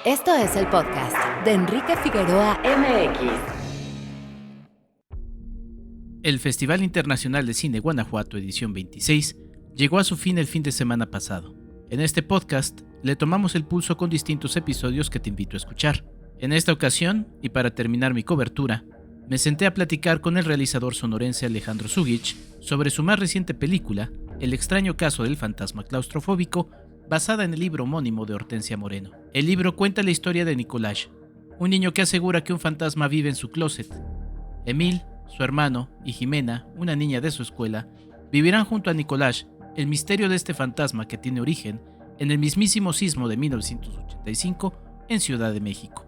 Esto es el podcast de Enrique Figueroa MX. El Festival Internacional de Cine Guanajuato edición 26 llegó a su fin el fin de semana pasado. En este podcast le tomamos el pulso con distintos episodios que te invito a escuchar. En esta ocasión, y para terminar mi cobertura, me senté a platicar con el realizador sonorense Alejandro Zúguich sobre su más reciente película, El extraño caso del fantasma claustrofóbico, basada en el libro homónimo de Hortensia Moreno. El libro cuenta la historia de Nicolás, un niño que asegura que un fantasma vive en su closet. Emil, su hermano, y Jimena, una niña de su escuela, vivirán junto a Nicolás el misterio de este fantasma que tiene origen en el mismísimo sismo de 1985 en Ciudad de México.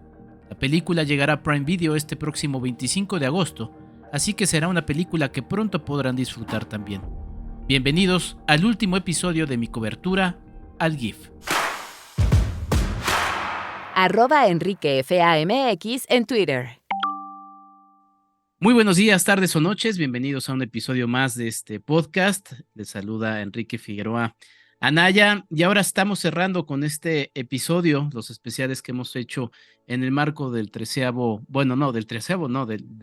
La película llegará a Prime Video este próximo 25 de agosto, así que será una película que pronto podrán disfrutar también. Bienvenidos al último episodio de mi cobertura al GIF. @EnriqueFAMX en Twitter. Muy buenos días, tardes o noches, bienvenidos a un episodio más de este podcast. Les saluda Enrique Figueroa Anaya y ahora estamos cerrando con este episodio, los especiales que hemos hecho en el marco del de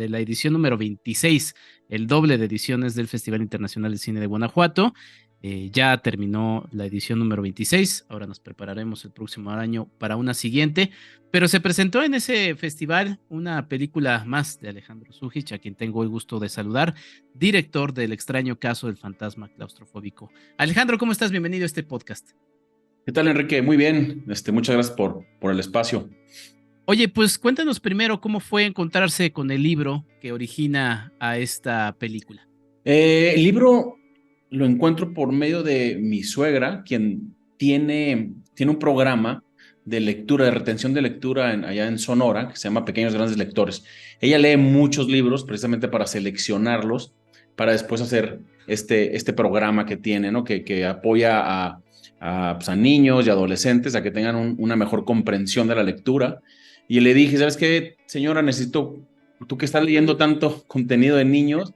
la edición número 26, el doble de ediciones del Festival Internacional de Cine de Guanajuato. Ya terminó la edición número 26, ahora nos prepararemos el próximo año para una siguiente, pero se presentó en ese festival una película más de Alejandro Zúguich, a quien tengo el gusto de saludar, director del extraño caso del fantasma claustrofóbico. Alejandro, ¿cómo estás? Bienvenido a este podcast. ¿Qué tal, Enrique? Muy bien. Muchas gracias por el espacio. Oye, pues cuéntanos primero cómo fue encontrarse con el libro que origina a esta película. El libro lo encuentro por medio de mi suegra, quien tiene un programa de lectura, de retención de lectura allá en Sonora, que se llama Pequeños Grandes Lectores. Ella lee muchos libros precisamente para seleccionarlos, para después hacer este programa que tiene, ¿no? Que apoya a niños y adolescentes a que tengan una mejor comprensión de la lectura. Y le dije, ¿sabes qué, señora? Necesito, tú que estás leyendo tanto contenido de niños,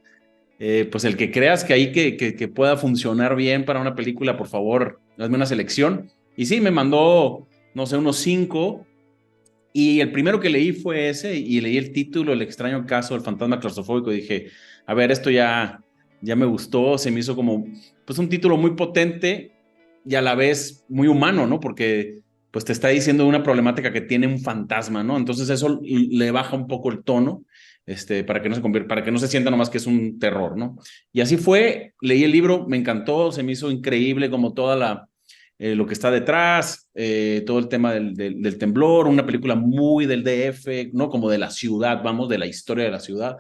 pues el que creas que ahí que pueda funcionar bien para una película, por favor, hazme una selección. Y sí, me mandó, no sé, unos 5, y el primero que leí fue ese, y leí el título, El extraño caso del fantasma claustrofóbico, y dije, a ver, esto ya me gustó, se me hizo como, pues un título muy potente, y a la vez muy humano, ¿no? Porque pues te está diciendo una problemática que tiene un fantasma, ¿no? Entonces eso le baja un poco el tono, para que no se sienta nomás que es un terror, ¿no? Y así fue, leí el libro, me encantó, se me hizo increíble como toda lo que está detrás, todo el tema del temblor, una película muy del DF, ¿no? Como de la ciudad, vamos, de la historia de la ciudad,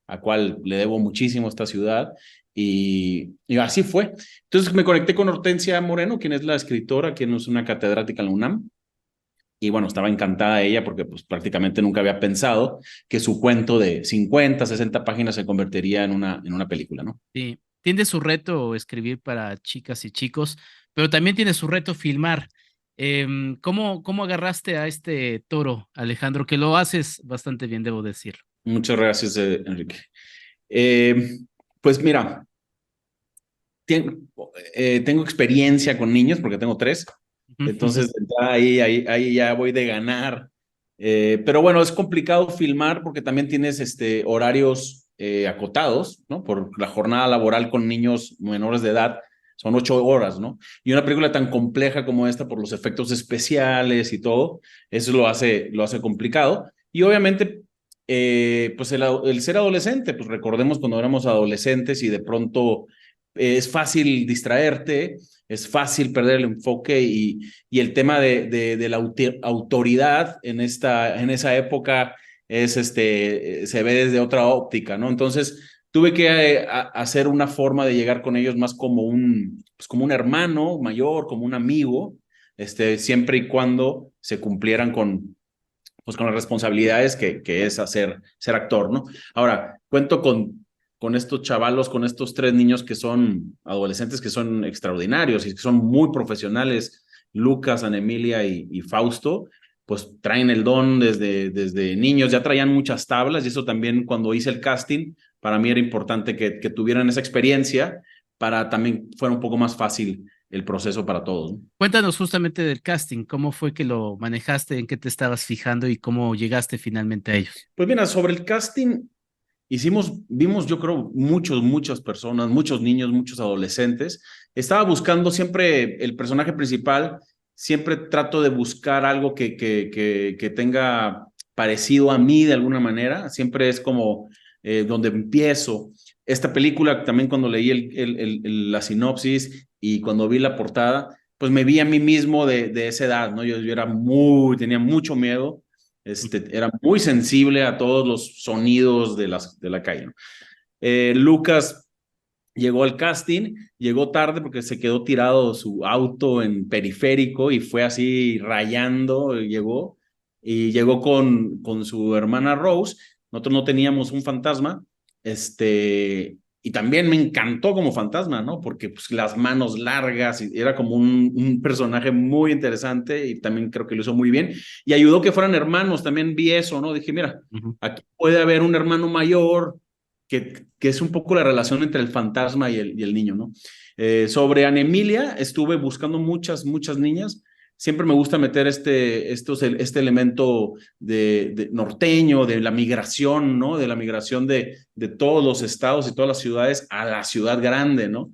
a cual le debo muchísimo a esta ciudad. Y así fue. Entonces me conecté con Hortensia Moreno, quien es la escritora, quien es una catedrática en la UNAM. Y bueno, estaba encantada ella porque pues prácticamente nunca había pensado que su cuento de 50, 60 páginas se convertiría en una película, ¿no? Sí, tiene su reto escribir para chicas y chicos, pero también tiene su reto filmar. ¿Cómo agarraste a este toro, Alejandro? Que lo haces bastante bien, debo decirlo. Muchas gracias, Enrique. Pues mira, tengo experiencia con niños porque tengo 3. Entonces, ahí ya voy de ganar. Pero bueno, es complicado filmar porque también tienes horarios acotados, ¿no? Por la jornada laboral con niños menores de edad, son 8 horas, ¿no? Y una película tan compleja como esta, por los efectos especiales y todo, eso lo hace complicado. Y obviamente, pues el ser adolescente, pues recordemos cuando éramos adolescentes y de pronto es fácil distraerte, es fácil perder el enfoque y el tema de la autoridad en esa época se ve desde otra óptica, ¿no? Entonces tuve que hacer una forma de llegar con ellos más como un hermano mayor, como un amigo, siempre y cuando se cumplieran con las responsabilidades que es ser actor, ¿no? Ahora, cuento con estos chavalos, con estos 3 niños que son adolescentes, que son extraordinarios y que son muy profesionales, Lucas, Ana Emilia y Fausto, pues traen el don desde niños, ya traían muchas tablas, y eso también cuando hice el casting, para mí era importante que tuvieran esa experiencia para también fuera un poco más fácil el proceso para todos, ¿no? Cuéntanos justamente del casting, cómo fue que lo manejaste, en qué te estabas fijando y cómo llegaste finalmente a ellos. Pues mira, sobre el casting, vimos yo creo muchas personas, muchos niños, muchos adolescentes. Estaba buscando siempre el personaje principal, siempre trato de buscar algo que tenga parecido a mí de alguna manera, siempre es como donde empiezo. Esta película también cuando leí la sinopsis y cuando vi la portada, pues me vi a mí mismo de esa edad, ¿no? Yo tenía mucho miedo, era muy sensible a todos los sonidos de la calle, ¿no? Lucas llegó al casting, llegó tarde porque se quedó tirado su auto en periférico y fue así rayando, llegó con su hermana Rose. Nosotros no teníamos un fantasma, y también me encantó como fantasma, ¿no? Porque pues, las manos largas, y era como un personaje muy interesante y también creo que lo hizo muy bien. Y ayudó que fueran hermanos, también vi eso, ¿no? Dije, mira, aquí puede haber un hermano mayor, que es un poco la relación entre el fantasma y el niño, ¿no? Sobre Anemilia, estuve buscando muchas niñas. Siempre me gusta meter este elemento de norteño, de la migración, ¿no? De la migración de todos los estados y todas las ciudades a la ciudad grande, ¿no?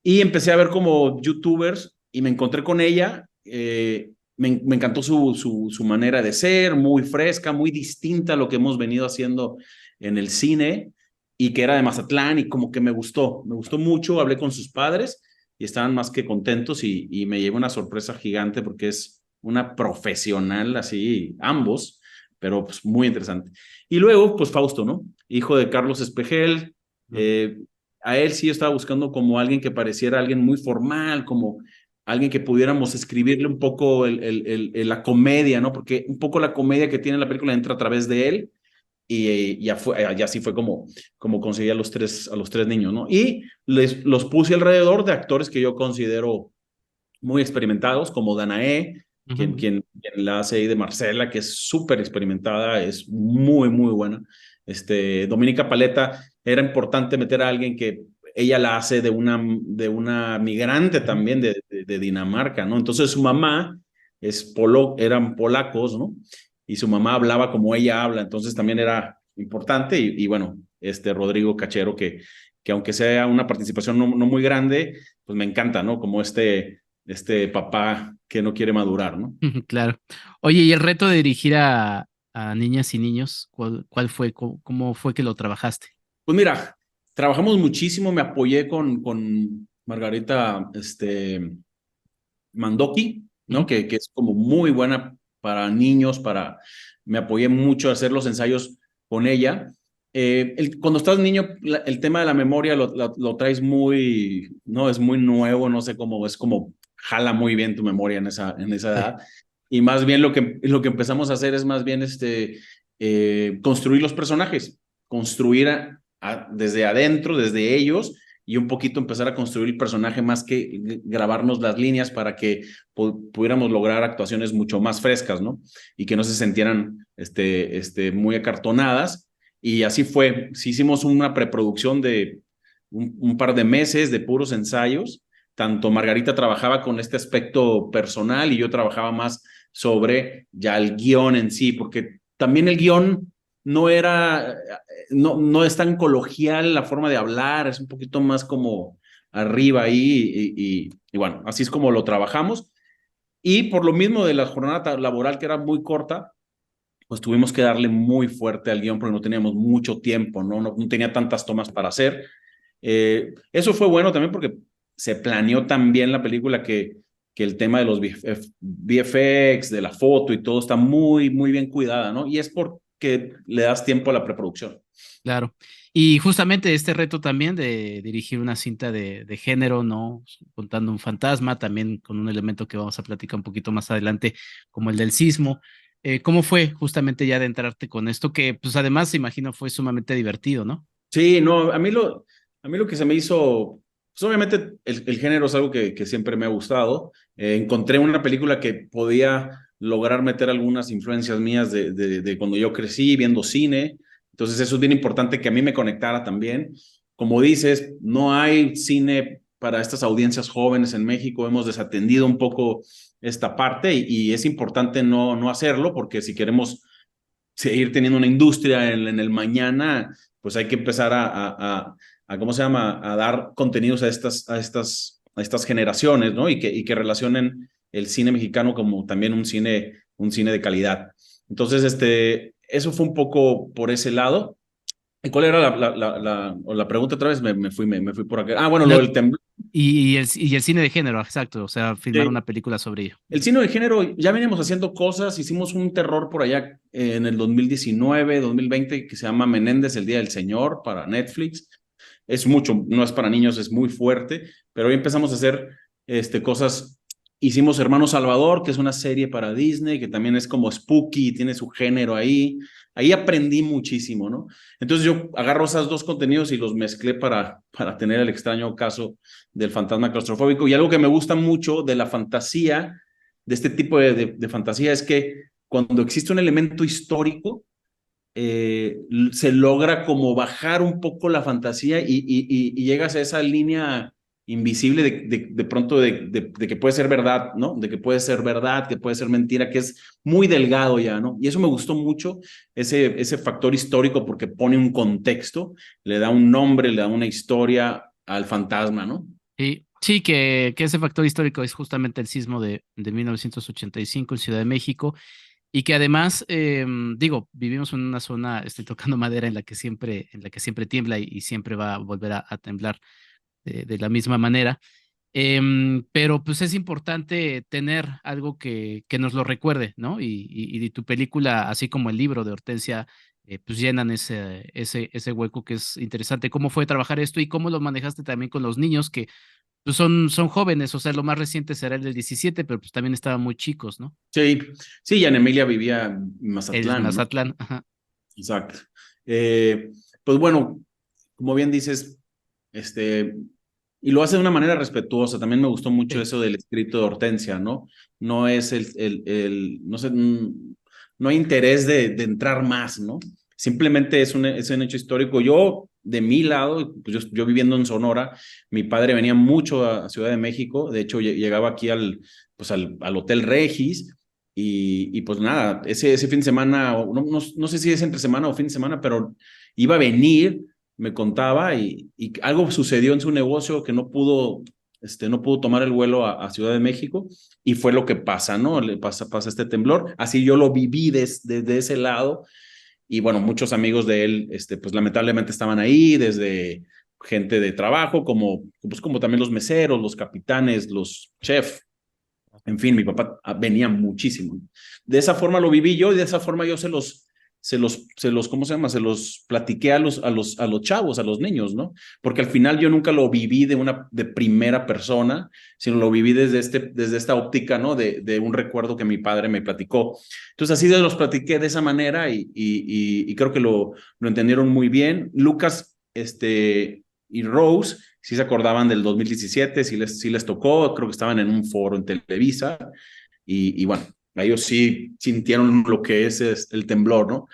Y empecé a ver como youtubers y me encontré con ella. Me encantó su manera de ser, muy fresca, muy distinta a lo que hemos venido haciendo en el cine, y que era de Mazatlán, y como que me gustó mucho. Hablé con sus padres y estaban más que contentos, y me llevé una sorpresa gigante porque es una profesional, así ambos, pero pues muy interesante. Y luego, pues Fausto, ¿no? Hijo de Carlos Espejel. A él sí yo estaba buscando como alguien que pareciera alguien muy formal, como alguien que pudiéramos escribirle un poco la comedia, ¿no? Porque un poco la comedia que tiene la película entra a través de él, y ya así fue como conseguí a los tres niños, ¿no? Y los puse alrededor de actores que yo considero muy experimentados, como Danae, quien la hace ahí de Marcela, que es súper experimentada, es muy buena. Dominica Paleta, era importante meter a alguien que ella la hace de una migrante también de Dinamarca, ¿no? Entonces su mamá eran polacos, ¿no? Y su mamá hablaba como ella habla, entonces también era importante. Y bueno, Rodrigo Cachero, que aunque sea una participación no muy grande, pues me encanta, ¿no? Como papá que no quiere madurar, ¿no? Claro. Oye, y el reto de dirigir a niñas y niños, ¿cuál fue? ¿Cómo fue que lo trabajaste? Pues mira, trabajamos muchísimo, me apoyé con Margarita Mandoki, ¿no? Ujú. Que es como muy buena para niños, me apoyé mucho a hacer los ensayos con ella. Cuando estás niño, el tema de la memoria lo traes no, es muy nuevo, no sé cómo, es como jala muy bien tu memoria en esa Sí. edad. Y más bien lo que empezamos a hacer es más bien construir los personajes, construir desde adentro, desde ellos, y un poquito empezar a construir el personaje más que grabarnos las líneas para que pudiéramos lograr actuaciones mucho más frescas, ¿no? Y que no se sintieran muy acartonadas. Y así fue. Sí, hicimos una preproducción de un par de meses de puros ensayos. Tanto Margarita trabajaba con este aspecto personal y yo trabajaba más sobre ya el guión en sí, porque también el guión no era, no es tan coloquial la forma de hablar, es un poquito más como arriba ahí, y bueno, así es como lo trabajamos. Y por lo mismo de la jornada laboral, que era muy corta, pues tuvimos que darle muy fuerte al guión porque no teníamos mucho tiempo, no tenía tantas tomas para hacer. Eso fue bueno también porque se planeó tan bien la película, que el tema de los VFX, de la foto y todo está muy bien cuidada, ¿no? Y es porque le das tiempo a la preproducción. Claro. Y justamente este reto también de dirigir una cinta de género, ¿no? Contando un fantasma, también con un elemento que vamos a platicar un poquito más adelante, como el del sismo. ¿Cómo fue justamente ya de entrarte con esto? Que pues además, imagino, fue sumamente divertido, ¿no? Sí, no, a mí lo que se me hizo, pues obviamente el género es algo que siempre me ha gustado. Encontré una película que podía lograr meter algunas influencias mías de cuando yo crecí viendo cine. Entonces eso es bien importante que a mí me conectara también. Como dices, no hay cine para estas audiencias jóvenes en México. Hemos desatendido un poco esta parte y es importante no hacerlo, porque si queremos seguir teniendo una industria en el mañana, pues hay que empezar ¿cómo se llama? A dar contenidos a estas generaciones, ¿no? Y que relacionen el cine mexicano como también un cine de calidad. Entonces, eso fue un poco por ese lado. ¿Y cuál era la pregunta otra vez? Me fui por acá. Bueno, lo No, del temblor. y el cine de género, exacto, o sea, filmar una película sobre ello. El cine de género, ya veníamos haciendo cosas, hicimos un terror por allá en el 2019, 2020, que se llama Menéndez, el Día del Señor, para Netflix. Es mucho, no es para niños, es muy fuerte, pero hoy empezamos a hacer cosas. Hicimos Hermano Salvador, que es una serie para Disney, que también es como spooky, tiene su género ahí. Ahí aprendí muchísimo, ¿no? Entonces yo agarro esos dos contenidos y los mezclé para tener el extraño caso del fantasma claustrofóbico. Y algo que me gusta mucho de la fantasía, de este tipo de fantasía, es que cuando existe un elemento histórico, se logra como bajar un poco la fantasía y llegas a esa línea invisible de pronto de que puede ser verdad, ¿no? De que puede ser verdad, que puede ser mentira, que es muy delgado ya, ¿no? Y eso me gustó mucho, ese factor histórico, porque pone un contexto, le da un nombre, le da una historia al fantasma, ¿no? Sí, que ese factor histórico es justamente el sismo de 1985 en Ciudad de México. Y que además, digo, vivimos en una zona, estoy tocando madera en la que siempre tiembla y siempre va a volver a temblar de la misma manera. Pero pues es importante tener algo que nos lo recuerde, ¿no? Y tu película, así como el libro de Hortensia, pues llenan ese hueco que es interesante. ¿Cómo fue trabajar esto y cómo lo manejaste también con los niños que pues son jóvenes? O sea, lo más reciente será el del 17, pero pues también estaban muy chicos, ¿no? Sí, sí, y Ana Emilia vivía en El Mazatlán, ¿no? Mazatlán, ajá. Exacto. Pues bueno, como bien dices, este, y lo hace de una manera respetuosa. También me gustó mucho Sí. eso del escrito de Hortensia, ¿no? No es no sé, no hay interés de entrar más, ¿no? Simplemente es un hecho histórico. Yo, de mi lado, pues yo viviendo en Sonora, mi padre venía mucho a Ciudad de México. De hecho, llegaba aquí al Hotel Regis. Y pues nada, ese fin de semana, no sé si es entre semana o fin de semana, pero iba a venir, me contaba, y algo sucedió en su negocio que no pudo tomar el vuelo a Ciudad de México, y fue lo que pasa, ¿no? Le pasa este temblor. Así yo lo viví desde ese lado, y bueno, muchos amigos de él, pues lamentablemente estaban ahí, desde gente de trabajo, como también los meseros, los capitanes, los chefs. En fin, mi papá venía muchísimo. De esa forma lo viví yo, y de esa forma yo ¿cómo se llama? Se los platiqué a los chavos, a los niños, ¿no? Porque al final yo nunca lo viví de primera persona, sino lo viví desde esta óptica, ¿no? De un recuerdo que mi padre me platicó. Entonces así los platiqué de esa manera, y creo que lo entendieron muy bien. Lucas, y Rose sí se acordaban del 2017, sí les tocó, creo que estaban en un foro en Televisa, y bueno, ellos sí sintieron lo que es el temblor, ¿no?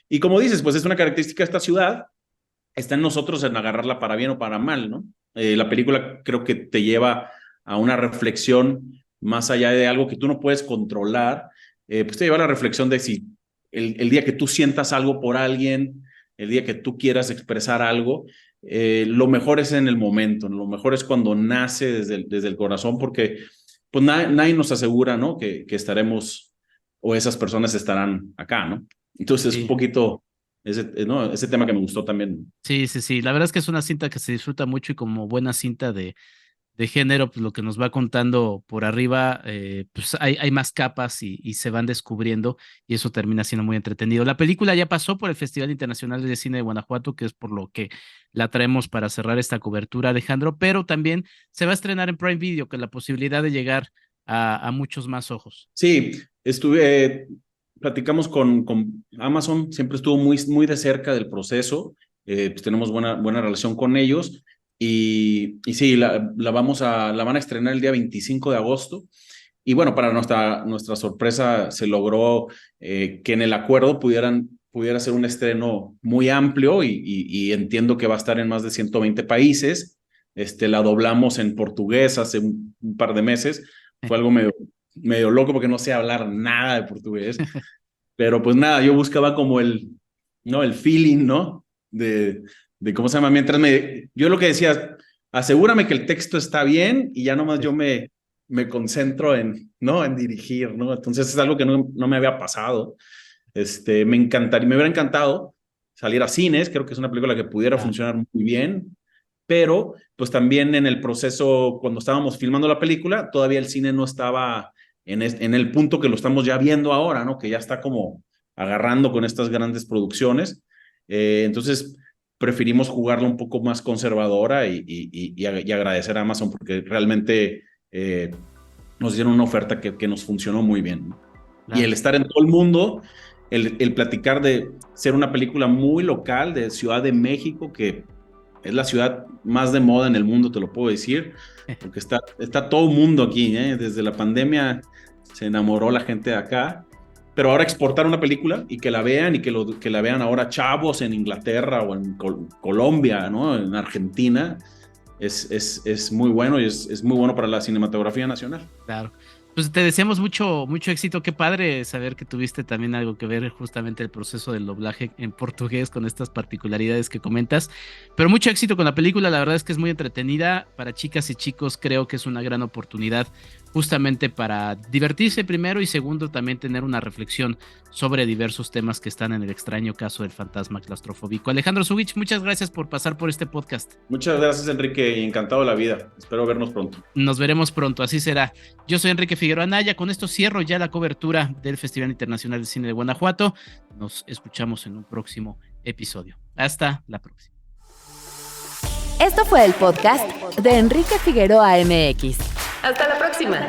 Y como dices, pues es una característica de esta ciudad, está en nosotros en agarrarla para bien o para mal, ¿no? La película creo que te lleva a una reflexión más allá de algo que tú no puedes controlar, pues te lleva a la reflexión de si el día que tú sientas algo por alguien, el día que tú quieras expresar algo, lo mejor es en el momento, lo mejor es cuando nace desde el corazón, porque pues nadie nos asegura, ¿no? Que estaremos, o esas personas estarán acá, ¿no? Entonces, un Sí. poquito ese tema que me gustó también. Sí, sí, sí. La verdad es que es una cinta que se disfruta mucho y como buena cinta de género, pues lo que nos va contando por arriba, pues hay más capas y se van descubriendo y eso termina siendo muy entretenido. La película ya pasó por el Festival Internacional de Cine de Guanajuato, que es por lo que la traemos para cerrar esta cobertura, Alejandro, pero también se va a estrenar en Prime Video, con la posibilidad de llegar a muchos más ojos. Sí, platicamos con Amazon, siempre estuvo muy, muy de cerca del proceso, pues tenemos buena relación con ellos, y sí, la van a estrenar el día 25 de agosto. Y bueno, para nuestra sorpresa se logró que en el acuerdo pudiera ser un estreno muy amplio, y entiendo que va a estar en más de 120 países. la doblamos en portugués hace un par de meses. Fue algo medio loco porque no sé hablar nada de portugués. Pero pues nada, yo buscaba como el feeling, ¿no? De cómo se llama, yo lo que decía, asegúrame que el texto está bien y ya nomás yo me concentro en dirigir, ¿no? Entonces es algo que no me había pasado. Me hubiera encantado salir a cines, creo que es una película que pudiera funcionar muy bien, pero pues también en el proceso, cuando estábamos filmando la película, todavía el cine no estaba en el punto que lo estamos ya viendo ahora, ¿no? Que ya está como agarrando con estas grandes producciones. Entonces preferimos jugarla un poco más conservadora y agradecer a Amazon porque realmente nos dieron una oferta que nos funcionó muy bien, ¿no? Claro. Y el estar en todo el mundo, el platicar de ser una película muy local de Ciudad de México, que es la ciudad más de moda en el mundo, te lo puedo decir, porque está todo el mundo aquí, ¿eh? Desde la pandemia se enamoró la gente de acá, pero ahora exportar una película y que la vean y que la vean ahora chavos en Inglaterra o en Colombia, ¿no? En Argentina, es muy bueno y es muy bueno para la cinematografía nacional. Claro. Pues te deseamos mucho éxito. Qué padre saber que tuviste también algo que ver justamente el proceso del doblaje en portugués con estas particularidades que comentas. Pero mucho éxito con la película. La verdad es que es muy entretenida. Para chicas y chicos creo que es una gran oportunidad justamente para divertirse primero y segundo también tener una reflexión sobre diversos temas que están en el extraño caso del fantasma claustrofóbico. Alejandro Zúñiga, muchas gracias por pasar por este podcast. Muchas gracias, Enrique, y encantado de la vida. Espero vernos pronto. Nos veremos pronto, así será. Yo soy Enrique Figueroa Anaya. Con esto cierro ya la cobertura del Festival Internacional de Cine de Guanajuato. Nos escuchamos en un próximo episodio. Hasta la próxima. Esto fue el podcast de Enrique Figueroa MX. Hasta la próxima.